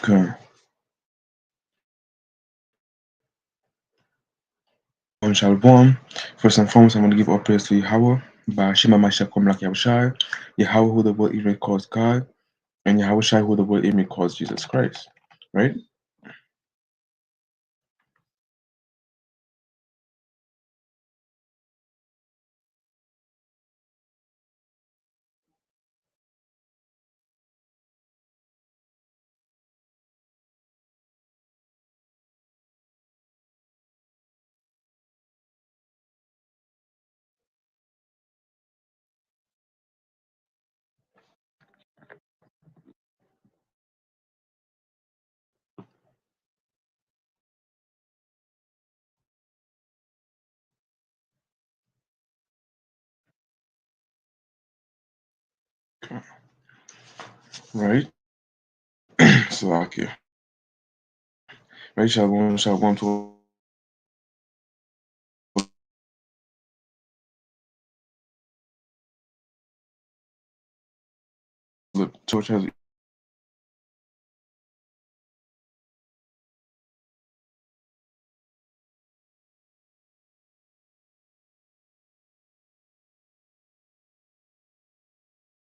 Okay. On Shalom. First and foremost, I want to give all praise to Yahweh, by Shema Mashakom Lak Yahushai, Yahweh who the world even calls God, and Yahushai who the world even calls Jesus Christ. Right? Right? So okay. Right, Shalom to the church has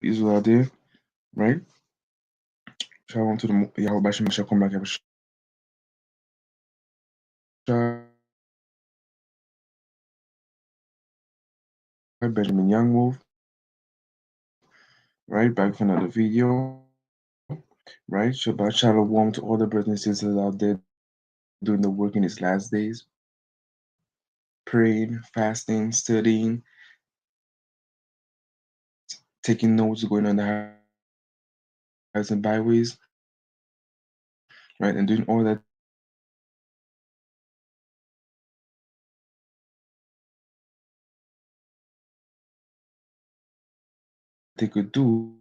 Israel out there, right? Shalom to the Yahweh Bashim Mashakom Lak Yahushai, Benjamin Youngwolf, right? Back for another video. Right? Shabbat Shalom to all the brothers and sisters out there doing the work in these last days, praying, fasting, studying, taking notes, going on the highways and byways, right? And doing all that they could do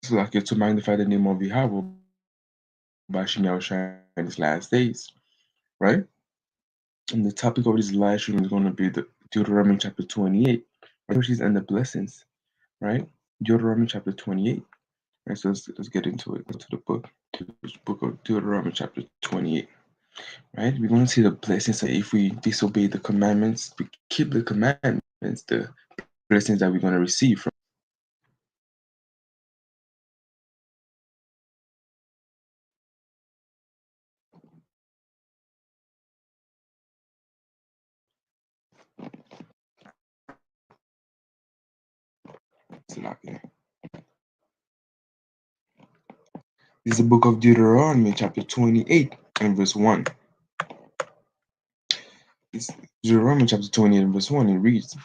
so like to magnify the name of Yahweh by Shemel Shai in these last days, right? And the topic of this live stream is going to be the Deuteronomy chapter 28, curses and the blessings, right? Deuteronomy chapter 28. Right, so let's get into it. Go to the book of Deuteronomy chapter 28. Right, we're going to see the blessings that if we disobey the commandments, we keep the commandments, the blessings that we're going to receive from Salakia. This is the book of Deuteronomy chapter 28 and verse 1. It's Deuteronomy chapter 28 and verse 1. It reads,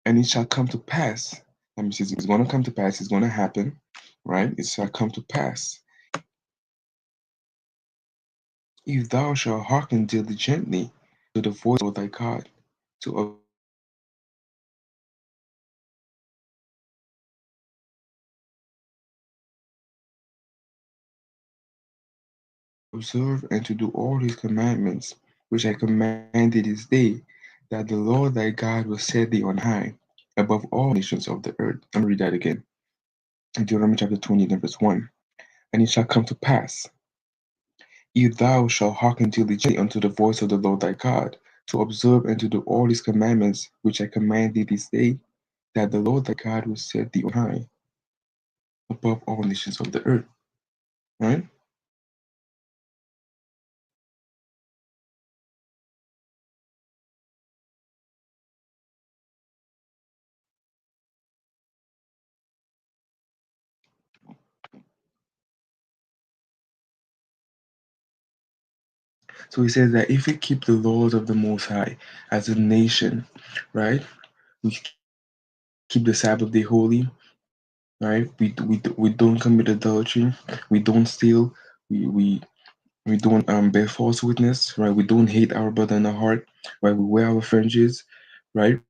and it shall come to pass. That means it's going to come to pass. It's going to happen, right? It shall come to pass. If thou shalt hearken diligently to the voice of thy God, to observe and to do all his commandments, which I command thee this day, that the Lord thy God will set thee on high above all nations of the earth. I'm read that again. Deuteronomy chapter 20, verse 1. And it shall come to pass, if thou shalt hearken diligently unto the voice of the Lord thy God, to observe and to do all his commandments, which I command thee this day, that the Lord thy God will set thee on high above all nations of the earth. Right? So he says that if we keep the laws of the Most High as a nation, right? We keep the Sabbath day holy, right? We don't commit adultery, we don't steal, we don't bear false witness, right? We don't hate our brother in the heart, right? We wear our fringes, right?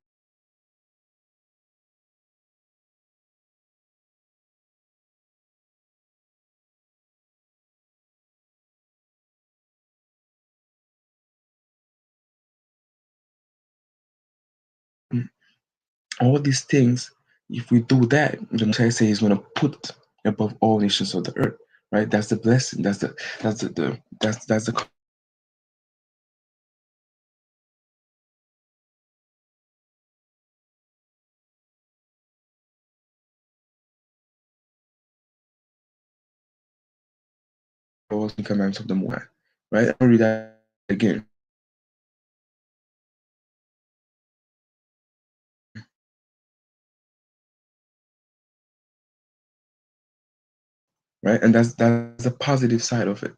All these things, if we do that, the Most High say He's going to put above all nations of the earth. Right? That's the blessing. That's the commandment of the Most High. Right? And that's why He says, laws and commandments of the Most High. Right? I'm gonna read that again. Right? And that's the positive side of it.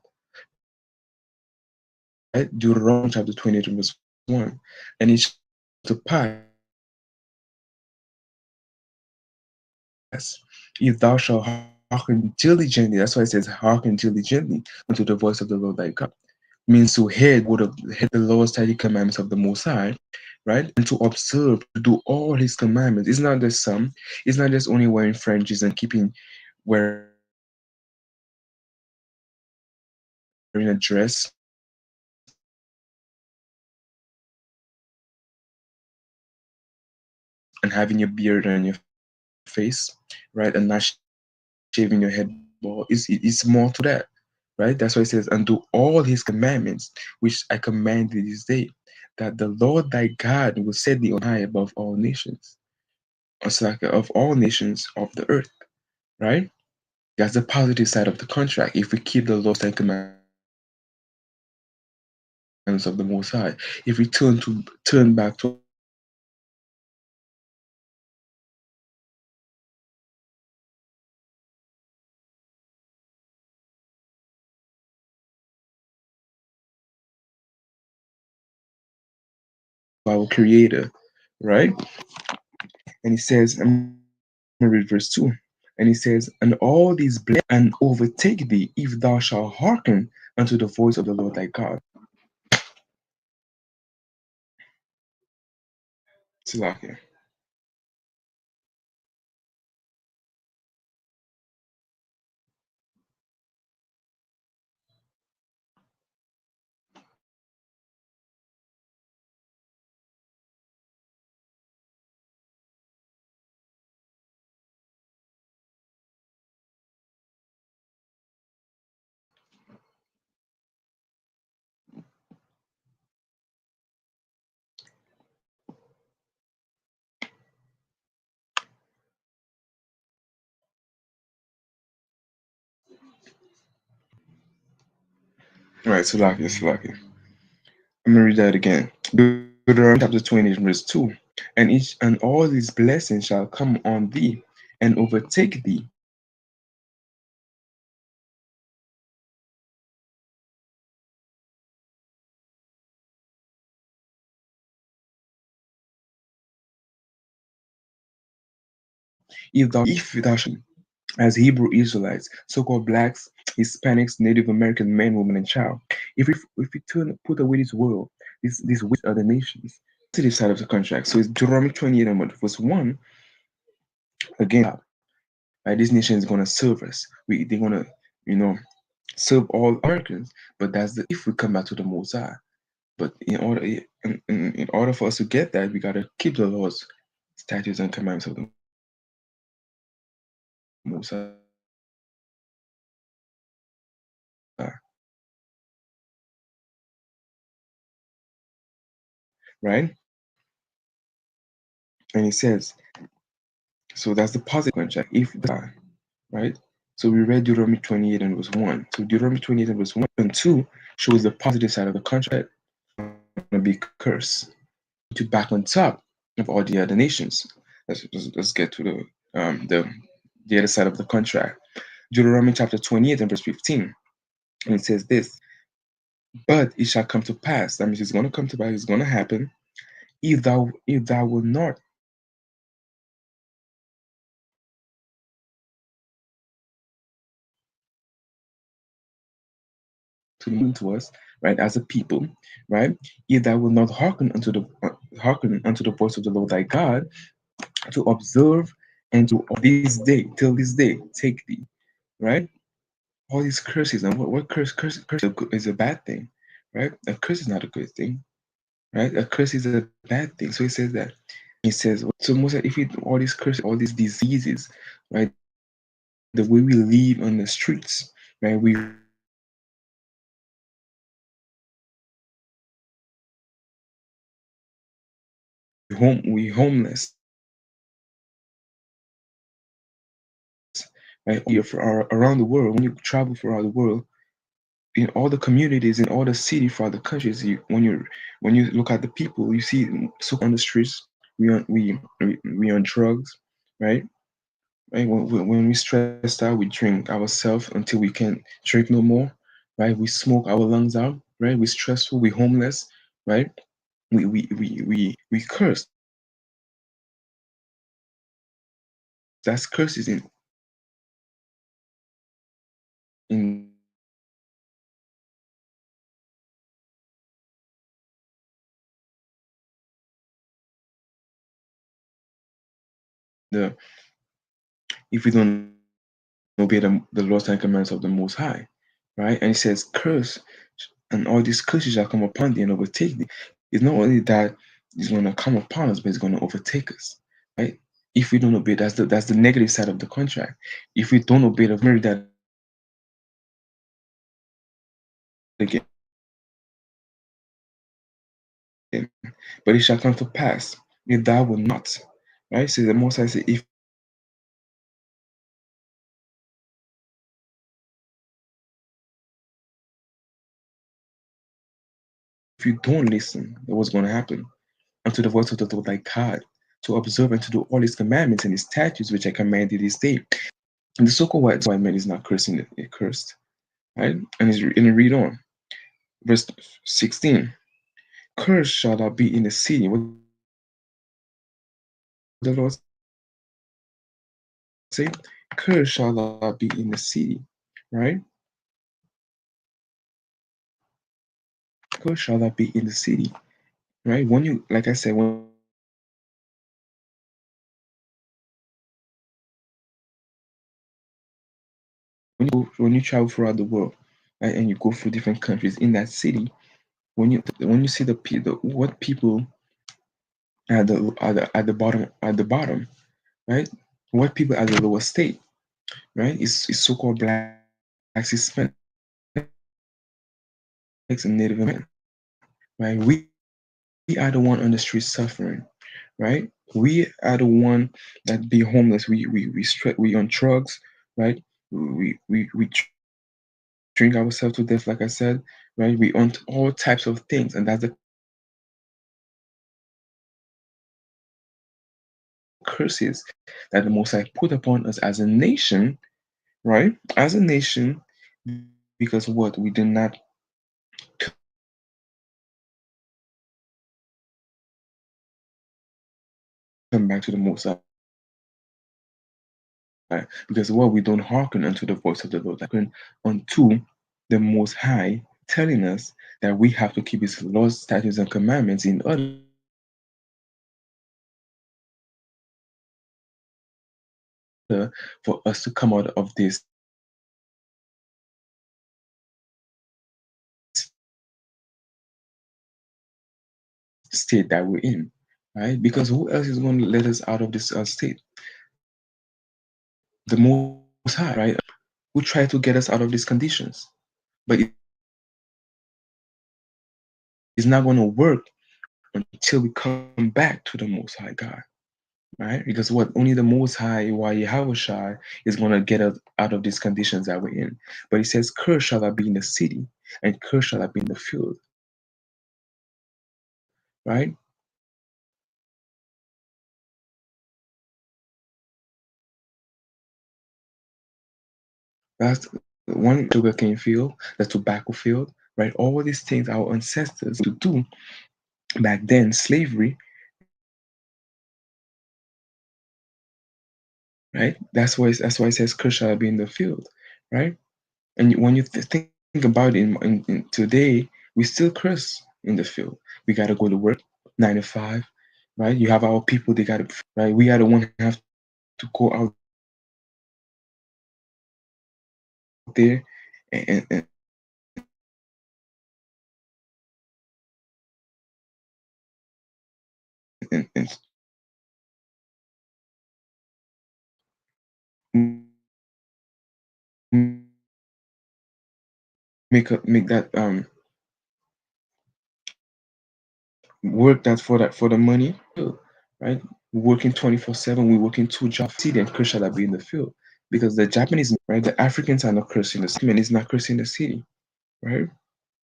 Right? Deuteronomy chapter 28 and verse 1. And it shall come to pass if thou shalt hearken diligently, that's why it says hearken diligently unto the voice of the Lord thy God. Means to head the laws, statutes, commandments of the Most High, right? And to observe, to do all His commandments. It's not just some. It's not just only wearing fringes and keeping wearing a dress and having a beard on your face, right? And not shaving your head bald. It's more to that, right? That's why it says, and do all His commandments, which I command thee this day, that the Lord thy God will set thee on high above all nations, of all nations of the earth, right? That's the positive side of the contract. If we keep the laws and commandments of the Most High, if we turn back to our first love, which is the Most High, right? To our Creator, right? And He says, I'm gonna read verse 2. And He says, and all these blessings and overtake thee if thou shalt hearken unto the voice of the Lord thy God. Salakia. Right, Salakia, Salakia. I'm gonna read that again. Deuteronomy chapter 20, verse 2. And all these blessings shall come on thee and overtake thee if thou shalt hearken unto the voice of the Lord thy God. As Hebrew Israelites, so-called blacks, Hispanics, Native American men, women, and child. If we put away this world, these wicked other nations, positive side of the contract. So it's Deuteronomy 28 and verse 1. Again, right? This nation is gonna serve us. They're gonna, you know, serve all Americans. But that's the if we come back to the Most High. But in order for us to get that, we gotta keep the laws, statutes, and commandments of the Most High, right? And it says, so that's the positive contract. If right? So we read Deuteronomy 28 and verse 1. So Deuteronomy 28 and verse 1 and 2 shows the positive side of the contract. Gonna be cursed. To back on top of all the other nations. Let's get to the other side of the contract. Deuteronomy chapter 28 and verse 15. And it says this, but it shall come to pass. That means it's gonna come to pass, it's gonna happen. If thou will not to us, right, as a people, right? If thou will not hearken unto the voice of the Lord thy God, to observe and to this day till this day take thee, right? All these curses and what curse is a bad thing, right? A curse is not a good thing, right? A curse is a bad thing. So he says that He says, so most if we all these curses, all these diseases, right? The way we live on the streets, right? We homeless, right? Here for around the world. When you travel for around the world, in all the communities, in all the city, for the countries, when you look at the people, you see so on the streets, we on drugs, right? Right? When we stressed out, we drink ourselves until we can't drink no more, right? We smoke our lungs out, right? We stressful, we homeless, right? We curse. That's curses in the if we don't obey the laws and commandments of the Most High, right? And it says, "Curse, and all these curses shall come upon thee and overtake thee." It's not only that it's going to come upon us, but it's going to overtake us, right? If we don't obey, that's the negative side of the contract. If we don't obey the marry that again, but it shall come to pass if thou will not, right? So the Most High said, if you don't listen, what's going to happen? Unto the voice of the Lord thy God, to observe and to do all his commandments and his statutes which I command thee this day. And the so-called white man is not cursing it cursed, right? And read on. Verse 16. Cursed shall thou be in the city. What the Lord say? Cursed shall thou be in the city, right? Cursed shall thou be in the city, right? When you, like I said, when you travel throughout the world, right, and you go through different countries in that city, when you see the people, what people at the bottom, right? What people at the lower state, right? Is so-called blacks, Hispanics, and Native American, right? We are the one on the street suffering, right? We are the one that be homeless. We on drugs, right? We drink ourselves to death, like I said, right? We on all types of things, and that's the curses that the Most High put upon us as a nation, right? As a nation, because what we did not come back to the Most High. We did not come back to the Most High because what we don't hearken unto the voice of the Lord. We don't hearken unto the Most High, telling us that we have to keep His laws, statutes, and commandments in order for us to come out of this state that we're in, right? Because who else is going to let us out of this state? The Most High, right? Who tried to get us out of these conditions, but it's not going to work until we come back to the Most High God, right? Because what only the Most High, why Yahweh Shai is going to get us out of these conditions that we're in. But he says, "Curse shall I be in the city, and curse shall I be in the field," right? That's one sugarcane field, the tobacco field, right? All these things our ancestors to do back then, slavery, right? That's why it says curse shall be in the field, right? And when you think about it in today, we still curse in the field. We gotta go to work 9 to 5, right? You have our people, they gotta right. We are the one have to go out there and make that work that for the money, right? Working 24/7, we working two jobs. See, then curse shall be in the field because the Japanese, right? The Africans are not cursing the city, man is not cursing the city, right?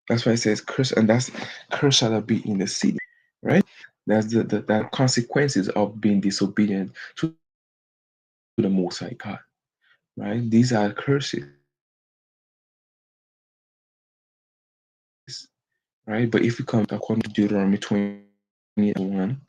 That's why it says curse, and that's curse shall be in the city, right? That's the consequences of being disobedient to the Most High God, right? These are curses, right? But if we come according to Deuteronomy 21,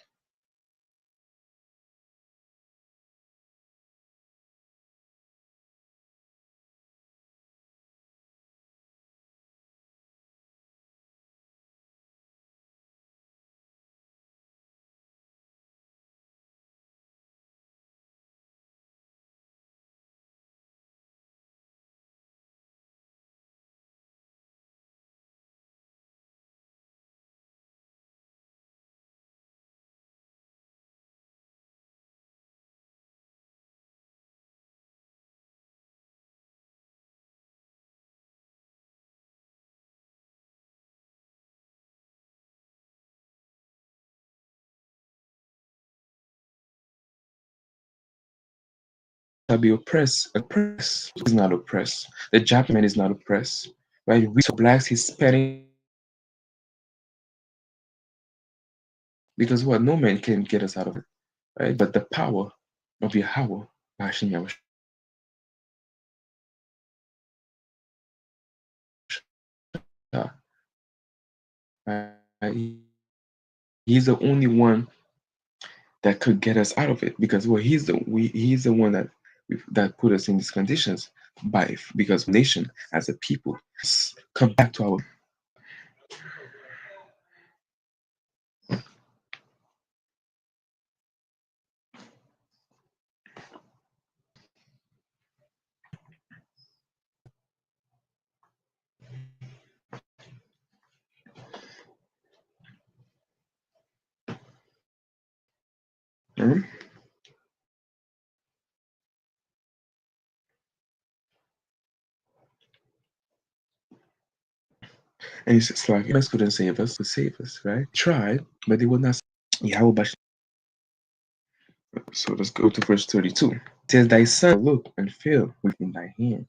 shall be oppressed. Oppressed is not oppressed. The Japanese is not oppressed, right? We so blacks, Hispanic, because what no man can get us out of it, right? But the power of Yahweh, Hashem Yahushua, right? He's the only one that could get us out of it because well, he's the one that put us in these conditions by because nation as a people come back to our mhm. And it's like humans couldn't save us, right? Tried, but they would not. Yahweh Bash. So let's go to verse 32. It says, "Thy son look and feel within thy hand,"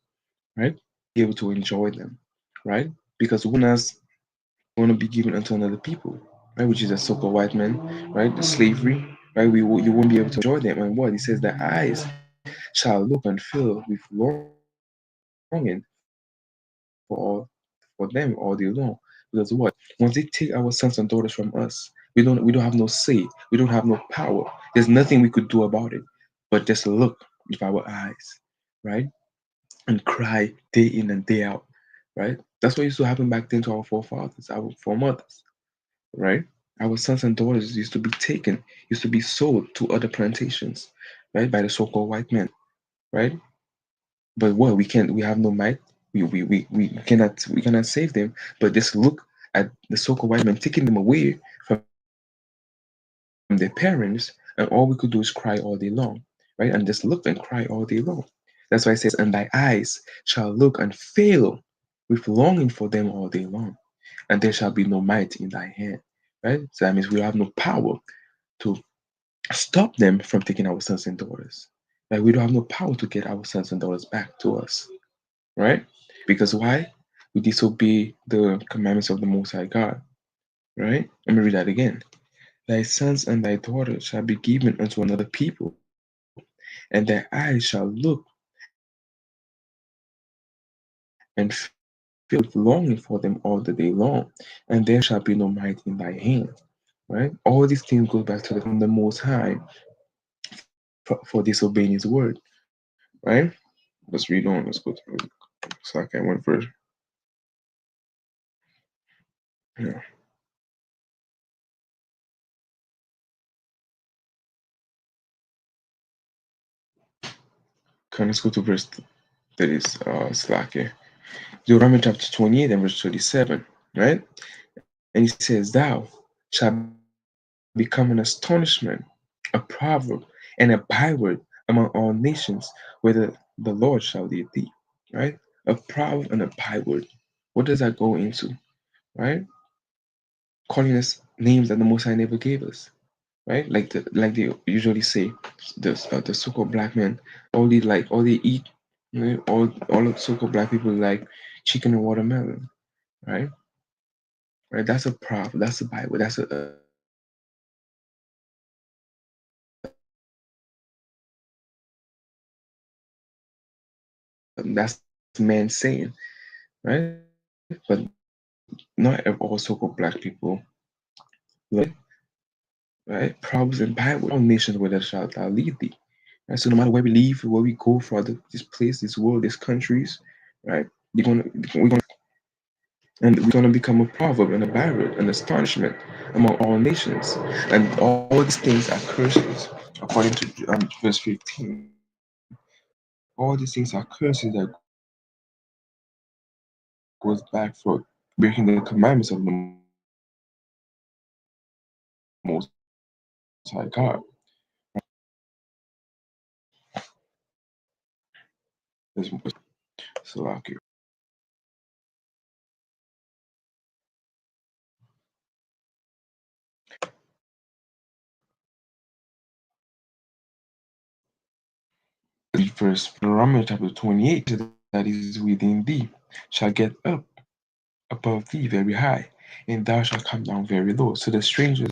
right? Be able to enjoy them, right? Because when us want to be given unto another people, right? Which is a so-called white man, right? The slavery, right? You won't be able to enjoy them. And what? He says, "The eyes shall look and feel with longing for all for them all day long." Because what? Once they take our sons and daughters from us, we don't have no say. We don't have no power. There's nothing we could do about it. But just look with our eyes, right? And cry day in and day out, right? That's what used to happen back then to our forefathers, our foremothers, right? Our sons and daughters used to be taken, used to be sold to other plantations, right, by the so-called white men, right? But what we have no might. We cannot save them. But just look at the so-called white men taking them away from their parents, and all we could do is cry all day long, right? And just look and cry all day long. That's why it says, "And thy eyes shall look and fail with longing for them all day long, and there shall be no might in thy hand." Right? So that means we have no power to stop them from taking our sons and daughters. Like we don't have no power to get our sons and daughters back to us, right? Because why? We disobey the commandments of the Most High God, right? Let me read that again. "Thy sons and thy daughters shall be given unto another people, and their eyes shall look and feel with longing for them all the day long, and there shall be no might in thy hand." Right? All these things go back to the Most High for disobeying His word, right? Let's read on. Let's go to second one first. Yeah. Okay, let's go to verse that is Slack. Deuteronomy chapter 28 and verse 37, right? And he says, "Thou shalt become an astonishment, a proverb, and a byword among all nations, whether the Lord shall lead thee. Right? A proud and a byword. What does that go into? Right? Calling us names that the Most High never gave us. Right? Like they usually say, the so-called black men, all they eat, all of so-called black people like chicken and watermelon. Right? Right? That's a proverb. That's a Bible. That's man saying, right? But not all so-called black people, right? Right? Proverbs and Bible, all nations where thou shalt thou lead thee. Right? So no matter where we leave, where we go for this place, this world, these countries, right? We're gonna become a proverb and a byword, an astonishment among all nations, and all these things are curses, according to verse 15. All these things are curses that goes back for breaking the commandments of the Most High God. Salakia. Verse Deuteronomy chapter 28 that is within thee shall get up above thee very high, and thou shalt come down very low. So the strangers,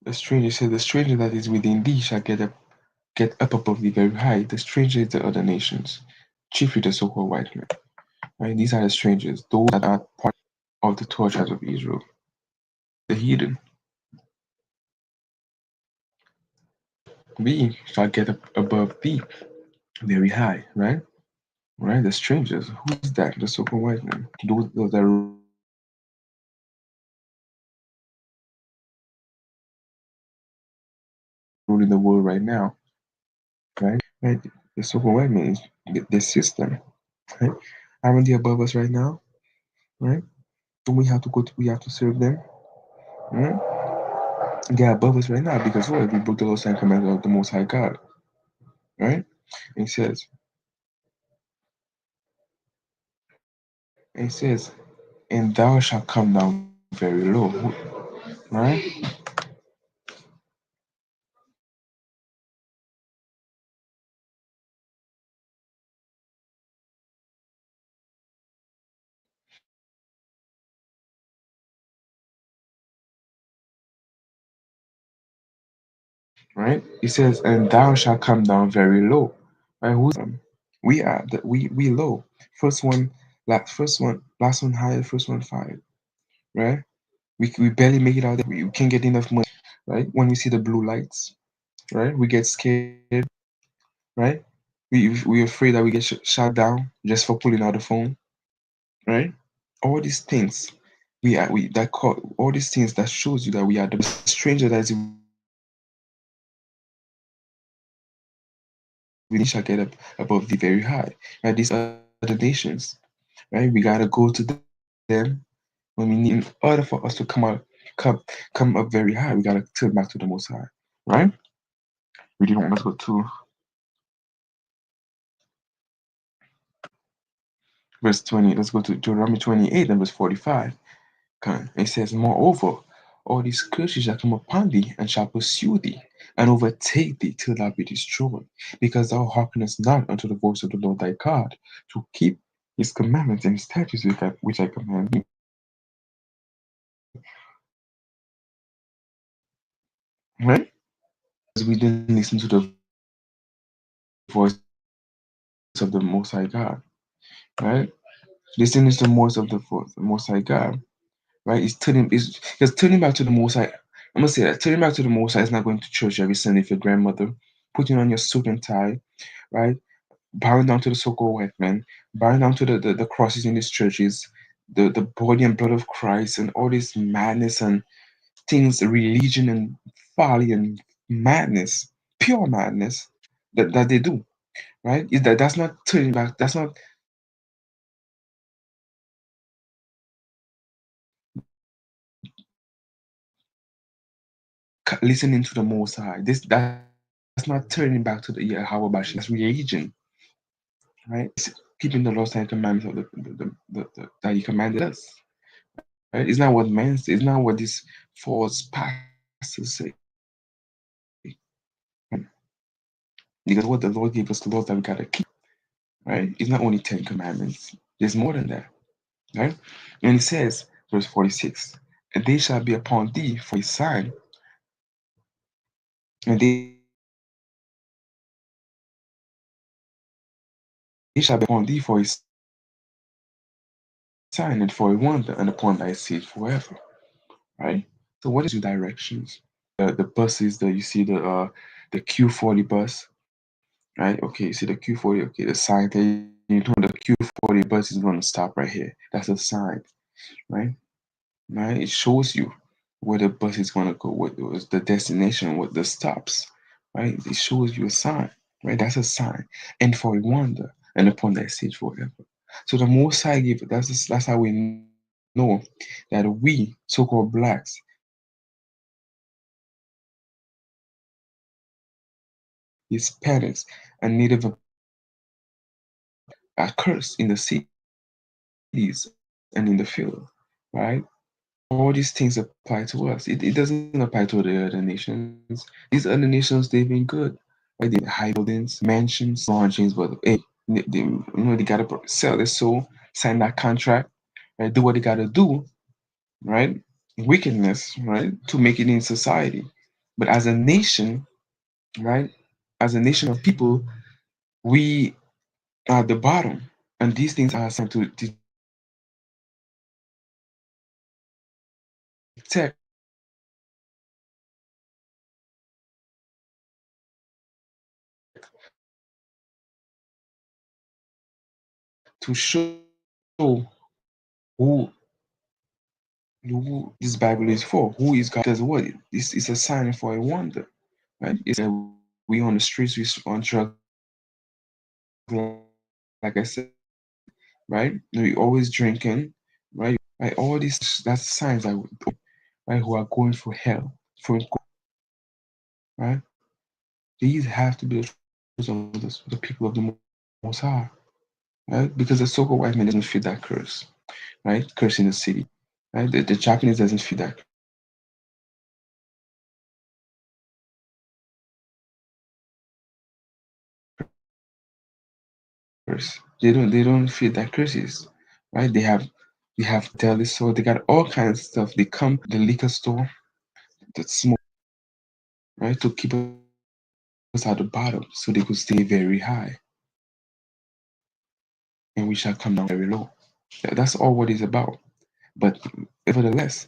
the stranger said, the stranger that is within thee shall get up above thee very high. The stranger is the other nations, chiefly the so-called white men. Right? These are the strangers, those that are part of the 12 tribes of Israel, the heathen. We shall get up above thee very high, right? Right? The strangers. Who's that? The so-called white men. Those that are ruling the world right now, right? Right? The so-called white men is the system, right? Aren't they above us right now? Right? Don't we have to we have to serve them? Right? They're above us right now because what? We broke the laws and commandments of the Most High God, right? And it says, and thou shalt come down very low, right? Right? It says, and thou shalt come down very low. Right? We are we low. First one, last one higher, first one fired. Right? We barely make it out there. We can't get enough money. Right? When we see the blue lights, right? We get scared. Right? We're afraid that we get shot down just for pulling out the phone. Right? All these things we that call all these things that shows you that we are the stranger that is within thee shall get up above thee very high. Right? These other nations. Right? These other nations. Right? We gotta go to them when we need in order for us to come come up very high. We gotta turn back to the Most High. Right? Read it on. Let's go to verse 20. Let's go to Deuteronomy 28 and verse 45. It says, moreover, all these curses shall come upon thee, and shall pursue thee, and overtake thee till thou be destroyed, because thou hearkenest not unto the voice of the Lord thy God, to keep his commandments and his statutes which I command thee. Right? Because we didn't listen to the voice of the Most High God. Right? Listen is the voice of the Most High God. Right? Is because turning back to the Most High. I'm gonna say that turning back to the Most High is not going to church every Sunday with your grandmother, putting on your suit and tie, right? Bowing down to the so-called white men, bowing down to the crosses in these churches, the body and blood of Christ and all this madness and things, religion and folly and madness, pure madness that they do, right? Is that's not turning back, that's not listening to the Most High. This that's not turning back to the Yahweh Bashi. That's religion, right? It's keeping the laws and commandments of that He commanded us, right? It's not what man says. It's not what these false pastors say, because what the Lord gave us the laws that we gotta keep, right? It's not only 10 commandments. There's more than that, right? And He says, verse 46, and they shall be upon thee for a sign, and they shall be upon thee for a sign and for a wonder, and upon thy seed forever, right? So what is these signs and for a wonder and upon thy seed forever, right? So what is your directions? The buses that you see the Q40 bus, right? Okay, you see the Q40. Okay, the sign that you know the Q40 bus is going to stop right here. That's a sign, right? Right? It shows you where the bus is going to go, what was the destination, what the stops, right? It shows you a sign, right? That's a sign, and for a wonder, and upon that stage forever. So the Most High gave it. That's how we know that we so-called blacks, Hispanics, and Native Americans are cursed in the cities and in the field, right? All these things apply to us. It doesn't apply to the other nations. These other nations, they've been good. Right? They have high buildings, mansions, launchings, but hey, they gotta sell their soul, sign that contract, right? Do what they gotta do, right? Wickedness, right? To make it in society. But as a nation, right? As a nation of people, we are at the bottom. And these things are assigned to detect, to show who this Bible is for, who is God. Because what? This is a sign for a wonder, right? It's that we on the streets, we on drugs, like I said, right? We always drinking, right? Right? All these, that's signs that right, who are going for hell, for right? These have to be the children of the people of the Most High, right? Because the so-called white man doesn't fit that curse, right? Curse in the city, right? The Japanese doesn't fit that curse. The Indians doesn't fit that curse. The Chinese doesn't fit that curse, right? The Africans doesn't fit that curse. They don't fit that curses, right? They have deli store. They got all kinds of stuff. They come the liquor store, the smoke, right, to keep us at the bottom, so they could stay very high, and we shall come down very low. That's all what it's about. But nevertheless,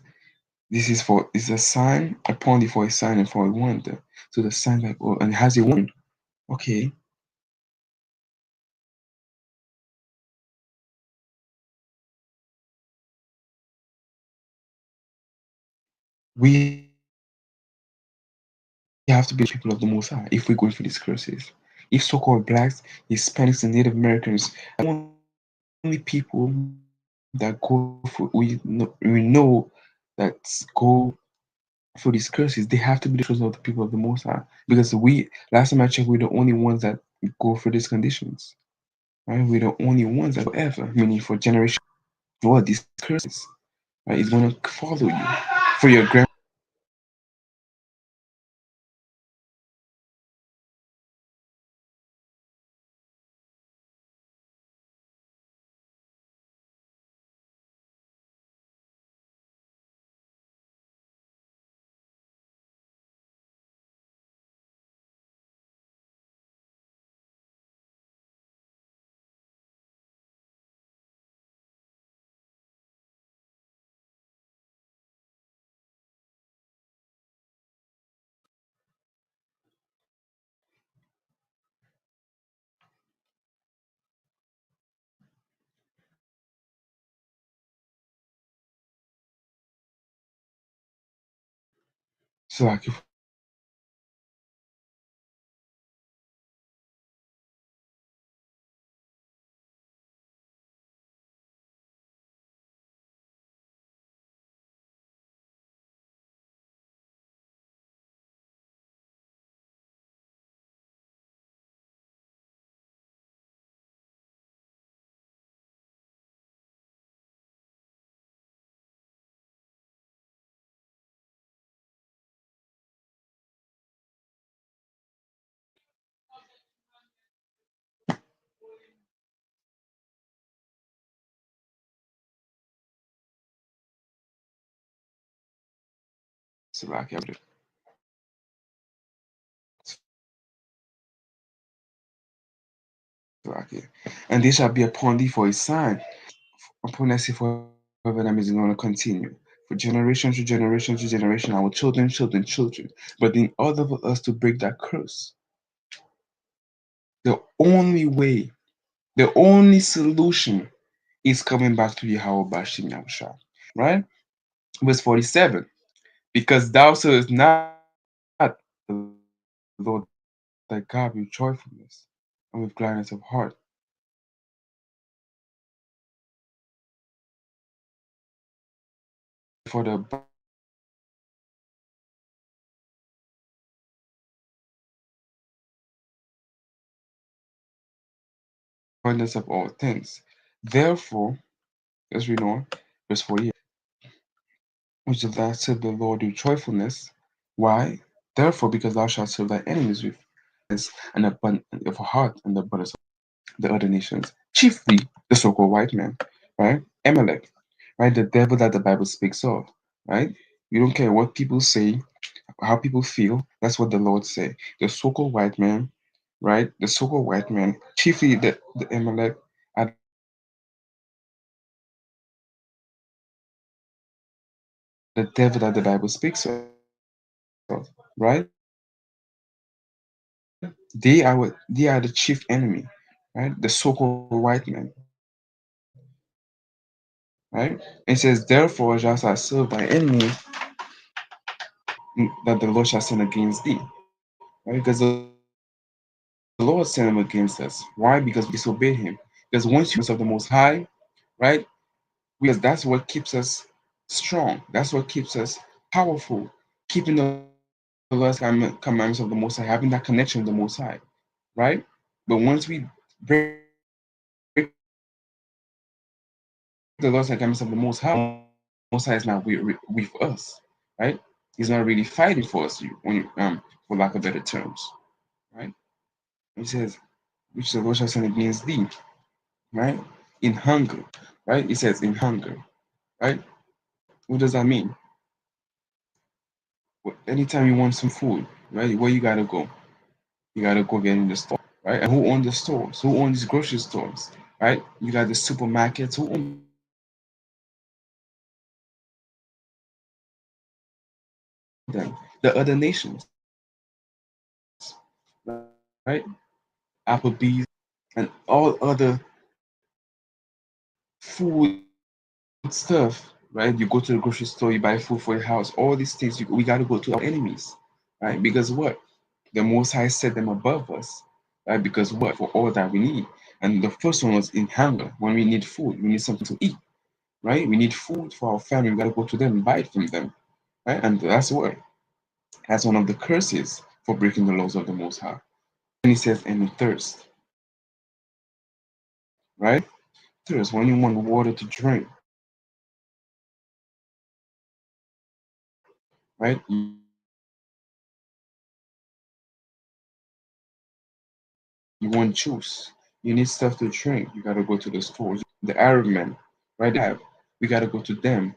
it's a sign upon thee for a sign and for a wonder. So the sign like, oh, and it has a warning. Okay, we have to be the people of the Most High if we're going for these curses. If so-called blacks, Hispanics, and Native Americans are the only people that go for we know that go for these curses, they have to be the children of the people of the Most High. Because last time I checked, we're the only ones that go for these conditions. Right? We're the only ones that go forever, meaning for generation. What these curses, right, is gonna follow you for your grandchildren, So like if so like Slovakia. And this shall be upon thee for a sign, upon us forever that is going to continue. For generation to generation to generation, our children, children, children. But in order for us to break that curse, the only way, the only solution is coming back to Yahweh Bashim Yahusha. Right? Verse 47. Because thou servest not the Lord thy God with joyfulness and with gladness of heart, for the abundance of all things. Therefore, let's read on, verse 48. Which thou serve the Lord with joyfulness. Why? Therefore, because thou shalt serve thy enemies with an abundance of heart and the abundance of the other nations, chiefly the so-called white man, right? Amalek, right? The devil that the Bible speaks of, right? You don't care what people say, how people feel. That's what the Lord say. The so-called white man, right? The so-called white man, chiefly the Amalek, are the devil that the Bible speaks of, right? They are the chief enemy, right? The so-called white man, right? It says, therefore, just as serve thy enemy, that the Lord shall send against thee, right? Because the Lord sent him against us. Why? Because we disobeyed him. Because once you serve the Most High, right? Because that's what keeps us strong. That's what keeps us powerful. Keeping the Lord's commandments of the Most High, having that connection with the Most High, right? But once we break the laws and commandments of the Most High is not with us, right? He's not really fighting for us, for lack of better terms, right? He says, which the Lord shall send against thee, right? In hunger, right? He says in hunger, right? What does that mean? Anytime you want some food, right? Where you gotta go? You gotta go get in the store, right? And who owns the stores? Who owns these grocery stores, right? You got the supermarkets. Who own them? The other nations, right? Applebee's and all other food stuff, right? You go to the grocery store, you buy food for your house. All these things, we got to go to our enemies, right? Because what? The Most High set them above us, right? Because what? For all that we need. And the first one was in hunger. When we need food, we need something to eat, right? We need food for our family. We got to go to them and buy it from them, right? And that's what? That's one of the curses for breaking the laws of the Most High. And he says, and thirst, right? Thirst. When you want water to drink, right? You want juice. You need stuff to drink. You gotta go to the stores. The Arab men, right? We gotta go to them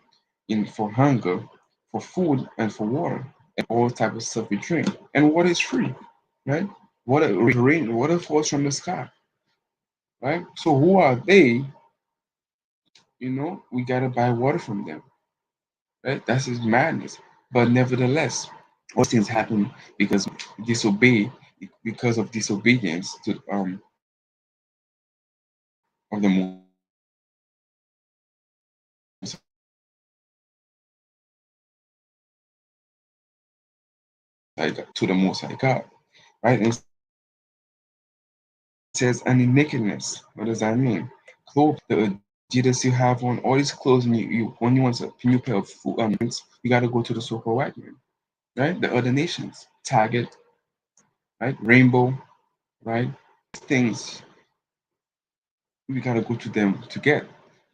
in for hunger, for food, and for water, and all type of stuff we drink. And water is free, right? Water falls from the sky, right? So who are they? We gotta buy water from them, right? That's his madness. But nevertheless, all things happen because disobey, because of disobedience to of the Most to the Most High God, right? And it says, and in nakedness. What does that mean? Clothes, the Adidas you have on, all these clothes, and when you want a new pair of pants, you got to go to the so-called white man, right? The other nations, Target, right? Rainbow, right? Things we got to go to them to get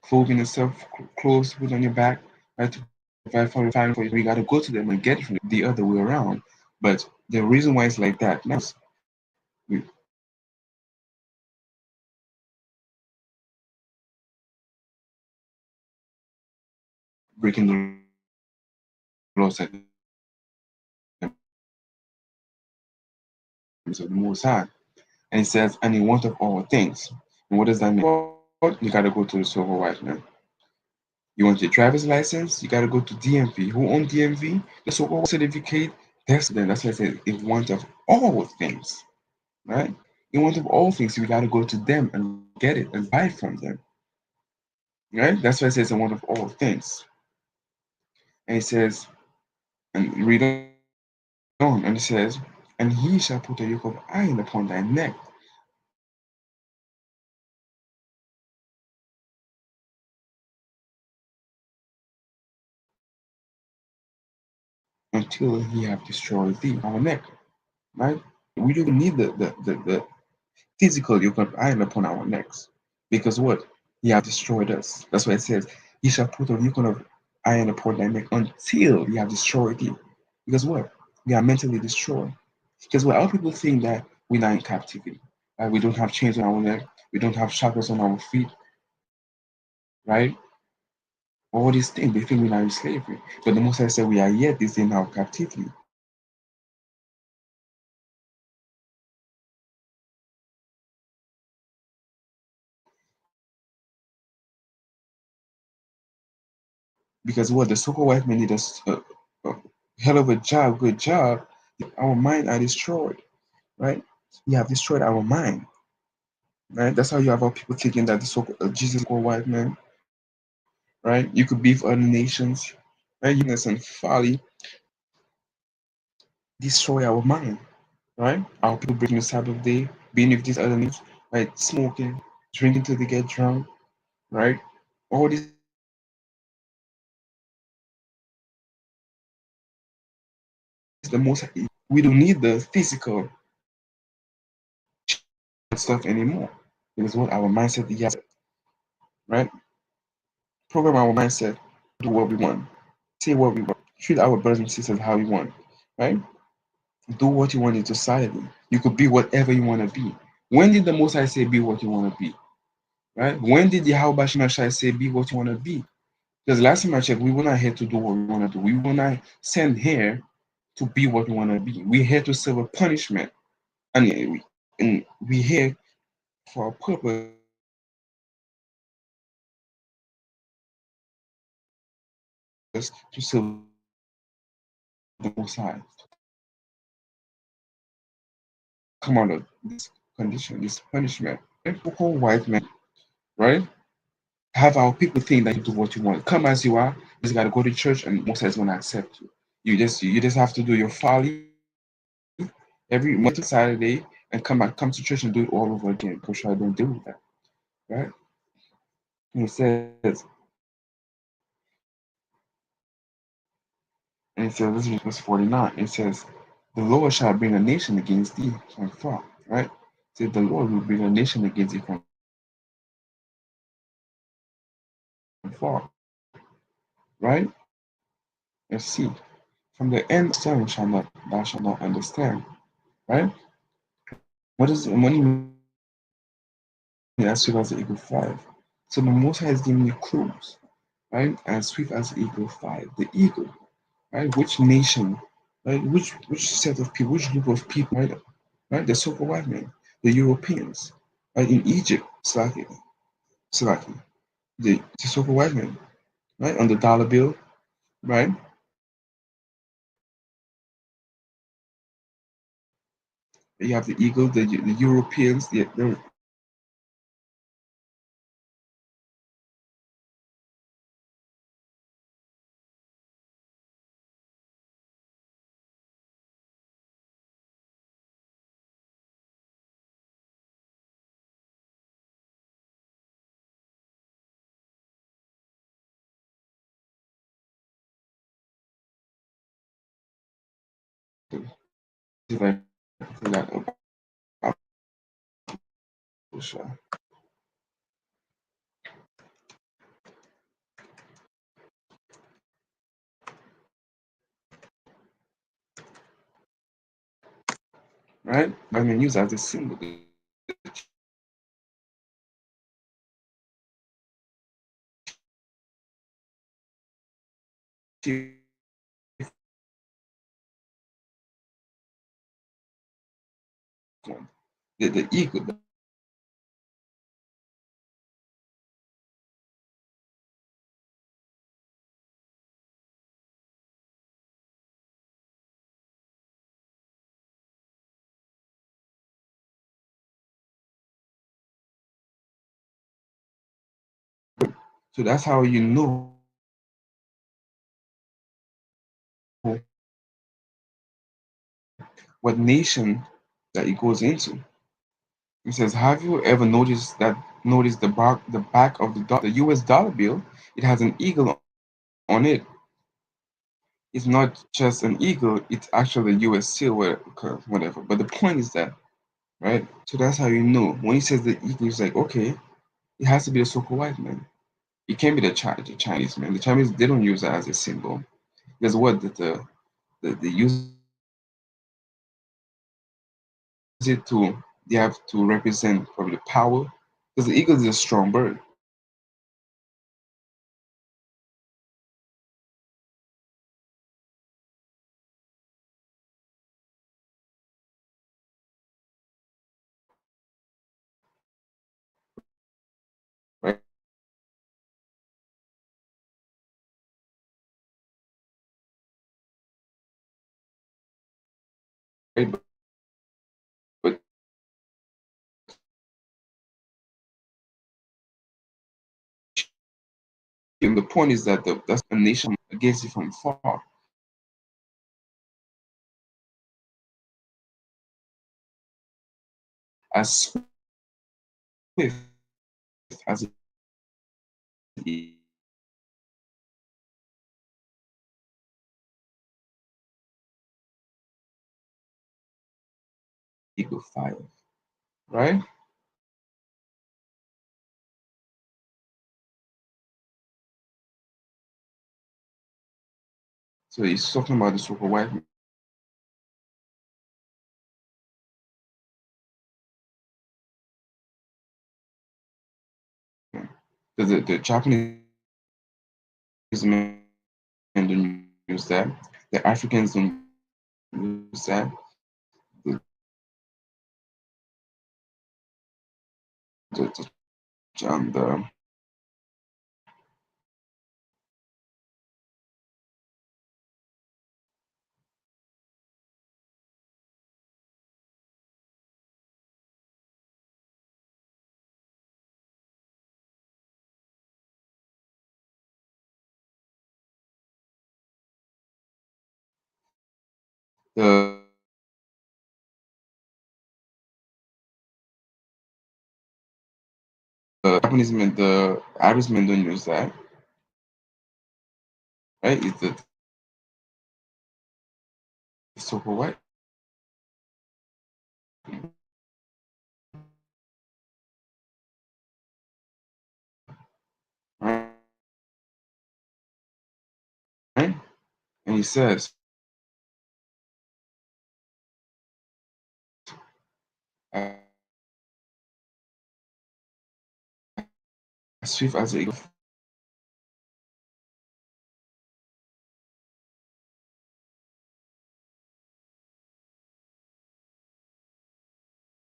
clothing and stuff, clothes to put on your back, right? To provide for your family. For you. We got to go to them and get it from the other way around. But the reason why it's like that now is we breaking the laws like the Most High and it says, and he want of all things. And what does that mean? What? You got to go to the silver white man. You want your driver's license? You got to go to DMV. Who own DMV? The so-called certificate. That's the president. That's why I said it want of all things, right? It want of all things. So we got to go to them and get it and buy it from them, right? That's why it says it want of all things. And it says, and read on, and it says, and he shall put a yoke of iron upon thy neck, until he have destroyed thee, our neck, right? We don't need the physical yoke of iron upon our necks. Because what? He have destroyed us. That's why it says, he shall put a yoke of iron upon thy neck until he have destroyed thee. Because what? We are mentally destroyed. Because what? Our people think that we're not in captivity. We don't have chains on our neck. We don't have shackles on our feet, right? All these things, they think we're not in slavery. But the Most I said we are yet is in our captivity. Because what? The so-called white man did a hell of a job, good job. Our mind are destroyed, right? We have destroyed our mind, right? That's how you have our people thinking that the so Jesus is a white man, right? You could beef other nations, right? Uniqueness and folly destroy our mind, right? Our people breaking the Sabbath day, being with these other nations, right? Smoking, drinking till they get drunk, right? All this, the most we don't need the physical stuff anymore. Because what our mindset, right? Program our mindset, do what we want, say what we want, treat our brothers and sisters how we want, right? Do what you want in society. You could be whatever you want to be. When did the Most High say be what you want to be? Right? When did the Yahweh Shai say be what you want to be? Because last time I checked, we were not here to do what we want to do. We were not sent here to be what we want to be. We're here to serve a punishment. And we're here for a purpose to serve the Most High, to come out of this condition, this punishment. Right? So-called white man, right? Have our people think that you do what you want. Come as you are. You just gotta go to church and Most High is gonna accept you. You just have to do your folly every Monday to Saturday and come to church and do it all over again. Because I don't do that, right? And it says, this is verse 49. It says, the Lord shall bring a nation against thee from far, right? It says the Lord will bring a nation against thee from far, right? Let's see. From the end of the sun shall not thou shalt not understand, right? What is when you mean as swift as the eagle flies? So the Most High is giving you clues, right? As swift as the eagle flies, the eagle, right? Which nation, right? Which set of people, which group of people, right? Right? The so-called white men, the Europeans, right? In Egypt, Slaki, the so-called white men, right? On the dollar bill, right? You have the eagle, the Europeans, like that Abusha, right? I mean, used as a symbol. The chief one, the eagle. So that's how you know what nation that it goes into. It says, "Have you ever noticed the back of the U.S. dollar bill? It has an eagle on it. It's not just an eagle; it's actually a U.S. seal, whatever. But the point is that, right? So that's how you know when he says the eagle. It's like, okay, it has to be the so-called white man. It can't be the Chinese man. The Chinese, they don't use that as a symbol. There's what they use it to. They have to represent probably the power, because the eagle is a strong bird, right? But and the point is that that's a nation against it from far, as swift as an eagle fire, right? So he's talking about the super white man. Because the Japanese men don't use that. The Africans don't use that. The, the the Japanese men, the Irish men don't use that, right? It's the super white, right? And he says, as swift as an eagle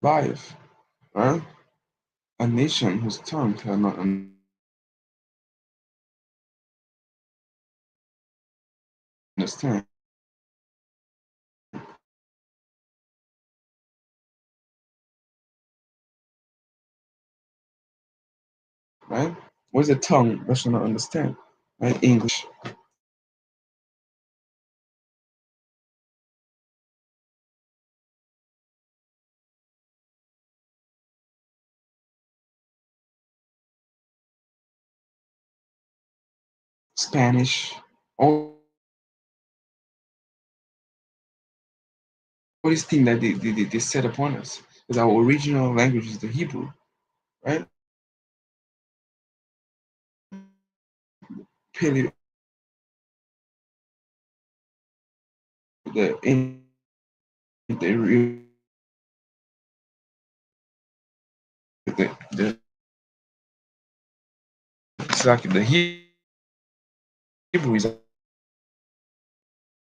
flieth, right? A nation whose tongue cannot understand, right? What's a tongue that shall not understand, right? English, Spanish, all all these things that they set upon us. Because our original language is the Hebrew, right? Paleo, the the the exactly the Hebrew is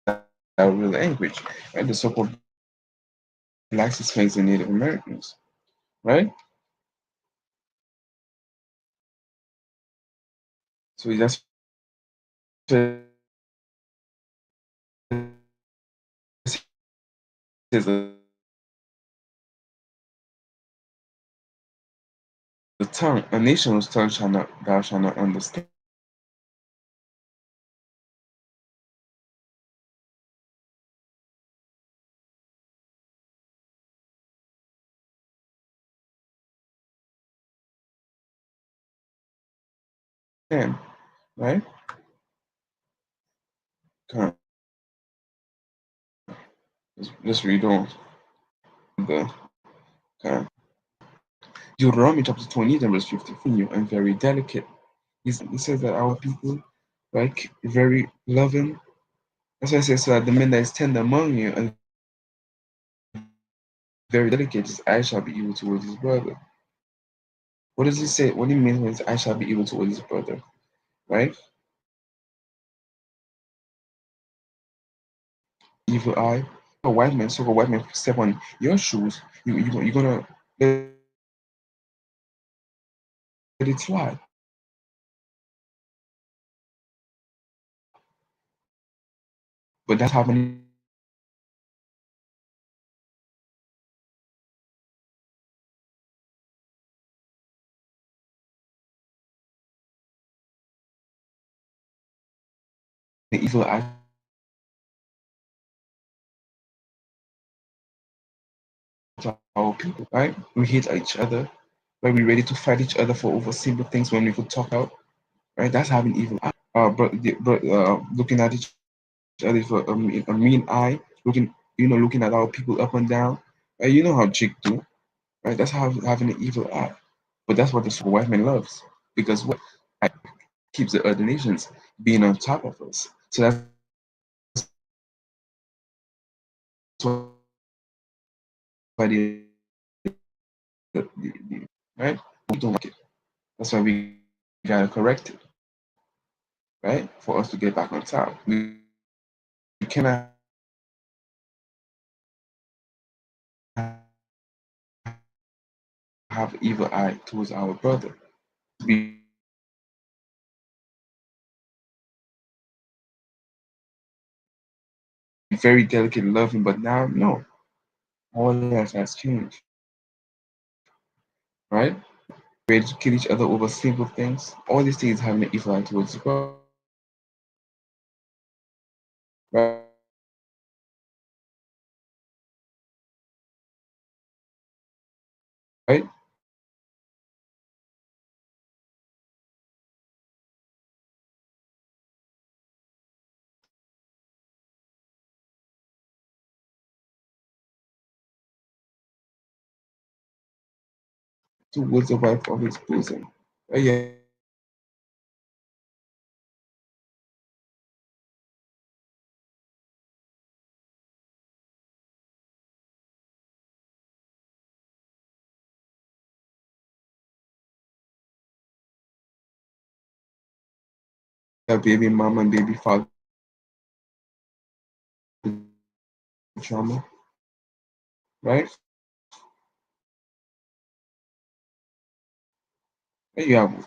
our real language, right? The so-called blacks, Hispanics, and Native Americans, right? So that's says the tongue, a nation's tongue shall not thou shalt not understand. Right? Come on, let's read on. The Deuteronomy chapter 20, and verse 54, and very delicate. He says that our people, like very loving. That's why I say so that the man that is tender among you and very delicate is I shall be evil towards his brother. What does he say? What do you mean when I shall be evil towards his brother? Right? Evil eye. A white man, so a white man step on your shoes, you're gonna let it slide. But that's happening the evil eye to our people, right? We hate each other, right? We're ready to fight each other for over simple things when we could talk out, right? That's having evil eye. But looking at each other for a mean eye, looking at our people up and down. Right? You know how chick do, right? That's how having an evil eye. But that's what the super white man loves because what keeps the other nations being on top of us. So that's why right? We don't like it. That's why we gotta correct it, right? For us to get back on top. We cannot have evil eye towards our brother. Be very delicate and loving, but now no. All that has changed, right? Ready to kill each other over simple things. All these things having an evil eye towards the brother, right? Towards the wife of his bosom. Yeah, baby mama and baby father trauma, right? And you have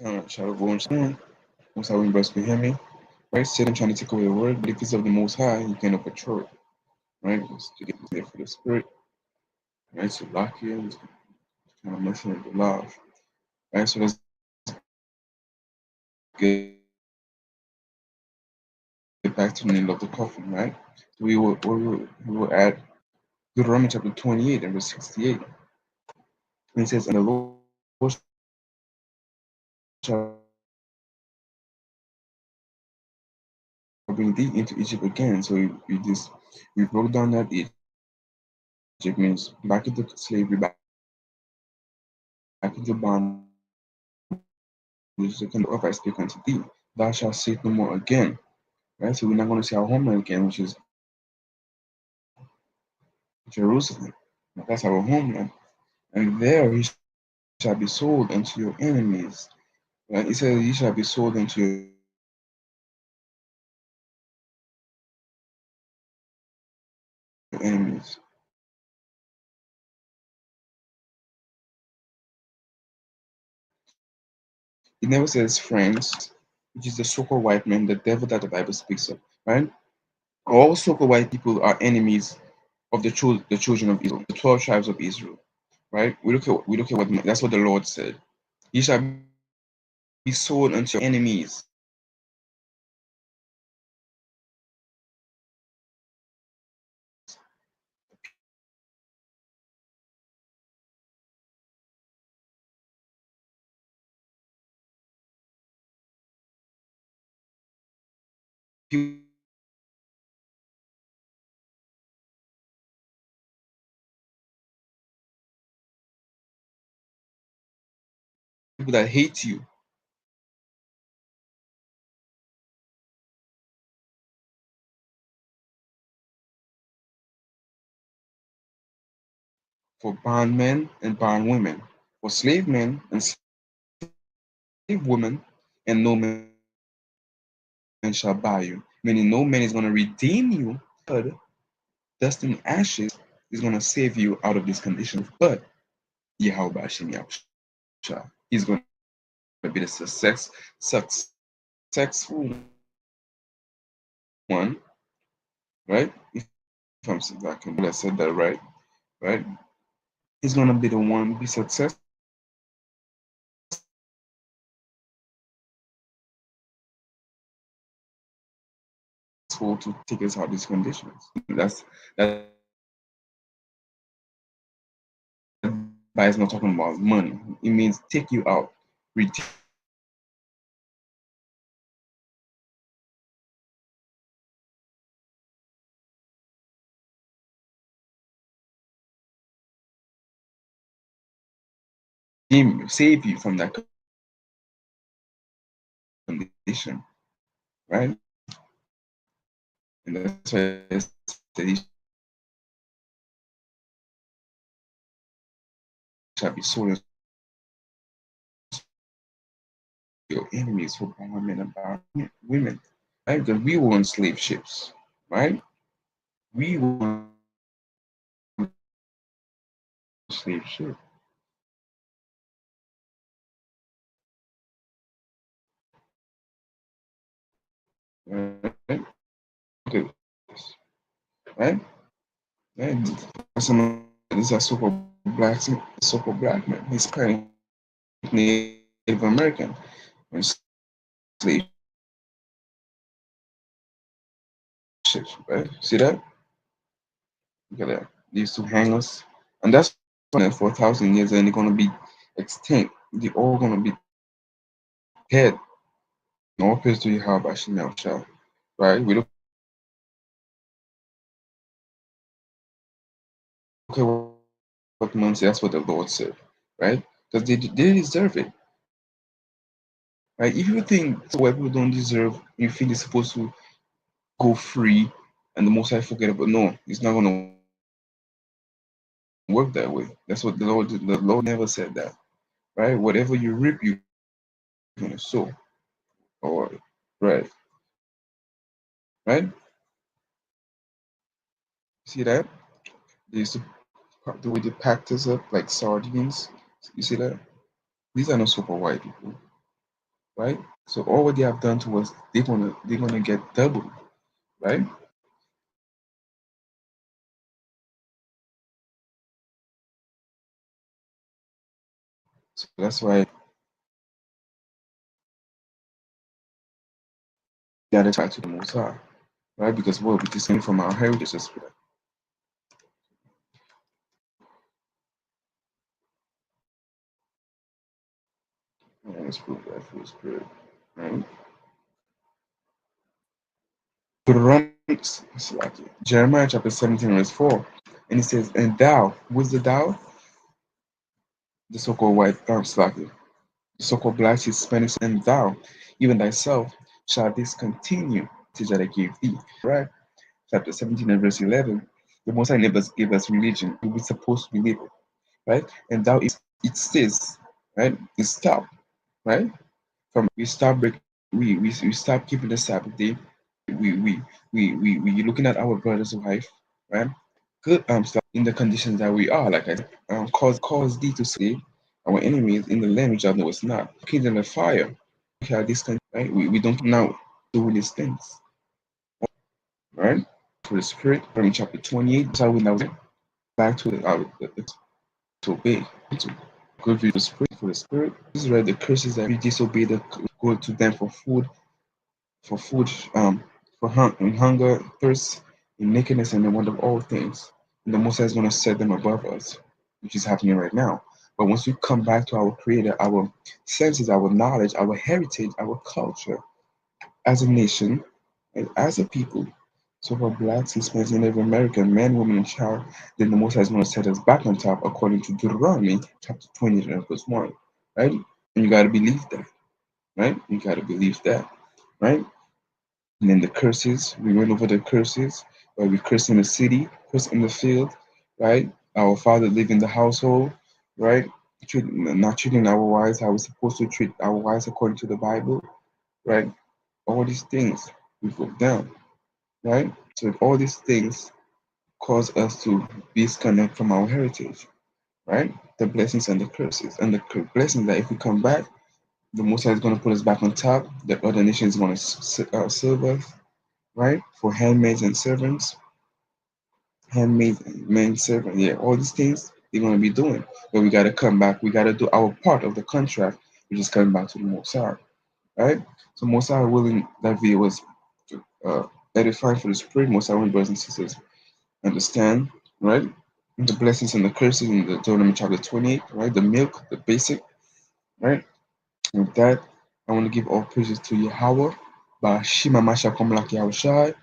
kind of shall go on soon. Most High, when brothers can hear me, right? Satan trying to take away the word, but if it's of the Most High, you can overthrow it, right? It's to get there for the spirit, right? So lock you in, kind of messing with the law, right? So let's get back to the name of the coffin, right? So we will add Deuteronomy chapter 28 and verse 68. And it says, "And the Lord shall bring thee into Egypt again." So we broke down that Egypt means back into slavery, back into bondage, the kind of of I speak unto thee, thou shalt say it no more again. Right? So we're not going to see our homeland again, which is Jerusalem. Now, that's our homeland. And there he shall be sold unto your enemies. Right? It says he shall be sold unto your enemies. It never says friends, which is the so-called white man, the devil that the Bible speaks of. Right? All so-called white people are enemies of the children of Israel, the 12 tribes of Israel. Right? We look at what that's what the Lord said. He shall be sold unto your enemies. People that hate you for bondmen and bondwomen, for slave men and slave women, and no man shall buy you. Meaning no man is going to redeem you from your blood, dust and ashes is going to save you out of this condition of death. But Yahweh Hashem Yahusha, he's going to be the successful one, right? If I'm if I can believe I said that right? He's going to be the one be successful to take us out of these conditions. That's that Bible is not talking about money. It means take you out, redeem you from that condition. Save you from that condition, right? And that's why I said he shall be sold unto your enemies for bondmen and bondwomen, right? Because we were on slave ships, right? We were on slave ship, right? Look at this, right? And these are so-called black men, Hispanic, Native American, on slave ships, right? See that? Look at that. They used to hang us, and that's why they said that for 1,000 years, and they're gonna be extinct. They're all gonna be dead. All praise to Yahweh Hashem Yahushua, right? We look at what man said. That's what man said. Right? Because they deserve it. Right? If you think so, white people don't deserve, you feel they're supposed to go free, and the Most High forget it, but no, it's not gonna work that way. That's what the Lord never said that. Right? Whatever you reap, you're gonna sow. Right? Whatever you reap, you're gonna sow. Or right, right. See that? They used to the way they packed us up like sardines. You see that? These are not super white people. right? So all what they have done to us, they're gonna get double, right? So that's why we gotta try to the most high, right? Because what we descend from our heritage as well. Yeah, let's prove that for the spirit, right? Deuteronomy, Jeremiah chapter 17, verse 4. And it says, and thou, who's the thou? The so-called white Slaki, the so-called black Spanish, and thou, even thyself, shall discontinue teach that I gave thee. Right? Chapter 17 and verse 11. The Most High never gave us religion. We were supposed to believe it. Right? And thou, it says, right? It stop, right? From we stop break, we stop keeping the Sabbath day. We looking at our brother's wife, right? Good stuff in the conditions that we are, like I said, cause thee to say our enemies in the land which I know it's not. Kids in the fire. We have this kind, right? We don't now doing these things, right? For the spirit from chapter 28, that's how we now back to to obey, to go through the spirit for the spirit. This is where the curses that we disobey the go to them for food, for hunger, thirst, in nakedness, and the want of all things. And the Most High is going to set them above us, which is happening right now. But once we come back to our Creator, our senses, our knowledge, our heritage, our culture, as a nation, and as a people, so for blacks, Hispanics, and every American, man, woman, and child, then the Most High is going to set us back on top, according to Deuteronomy chapter 20, verse 1. Right? And you got to believe that. Right? You got to believe that. Right? And then the curses, we went over the curses, where we curse in the city, curse in the field, right? Our father live in the household, right? Not treating our wives how we're supposed to treat our wives according to the Bible, right? All these things we put down, right? So all these things cause us to disconnect from our heritage, right? The blessings and the curses. And the blessings that if we come back, the Most High is going to put us back on top, the other nations going to serve us, right? For handmaids and servants, handmaids and men servant, yeah, all these things they're gonna be doing. But we gotta come back. We gotta do our part of the contract, which is coming back to the Mosai, right? So Mosai willing that video was uh, edifying for the spirit. Mosai willing brothers and sisters understand, right? The blessings and the curses in the Deuteronomy chapter 28, right? The milk, the basic, right? With that, I want to give all praises to Yahweh, Bashima Mashakom Laki Yahushai,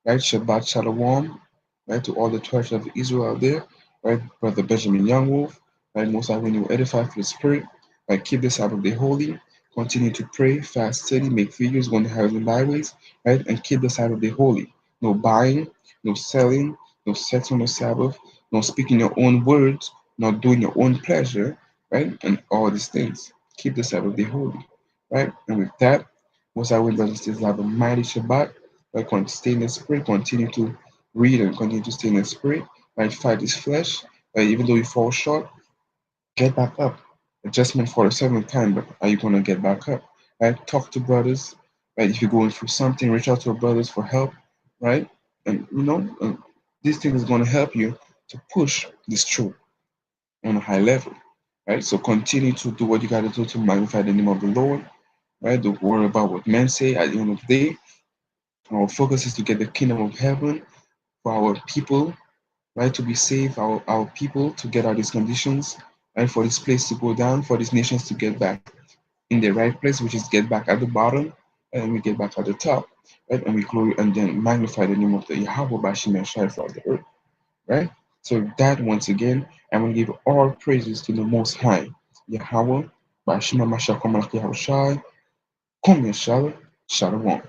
right? Shabbat Shalom, right? To all the tribes of Israel out there, right? Brother Benjamin Youngwolf, right? Most I when you edify for the spirit, right? Keep the Sabbath day holy, continue to pray, fast, study, make videos, go on the highways and byways, right? And keep the Sabbath day holy. No buying, no selling, no sex on the Sabbath, no speaking your own words, not doing your own pleasure, right? And all these things. Keep the Sabbath day holy, right? And with that, most I will brothers and sisters have a mighty Shabbat. Right? Stay in the spirit, continue to read and continue to stay in the spirit, right? Fight this flesh, right? Even though you fall short, get back up. Adjustment for the seventh time, but are you gonna get back up? Right? Talk to brothers, right? If you're going through something, reach out to your brothers for help, right? And this thing is gonna help you to push this through on a high level, right? So continue to do what you got to do to magnify the name of the Lord, right? Don't worry about what men say. At the end of the day, our focus is to get the kingdom of heaven for our people, right? To be saved, our people to get out of these conditions, right? For this place to go down, for these nations to get back in the right place, which is get back at the bottom, and we get back at the top, right? And we glory and then magnify the name of the Yahweh Bashim and Shai throughout the earth, right? So that once again, I'm going to give all praises to the Most High, Yahweh, Bashima Mashakom Yahushai, Kum Yeshua, Shalom.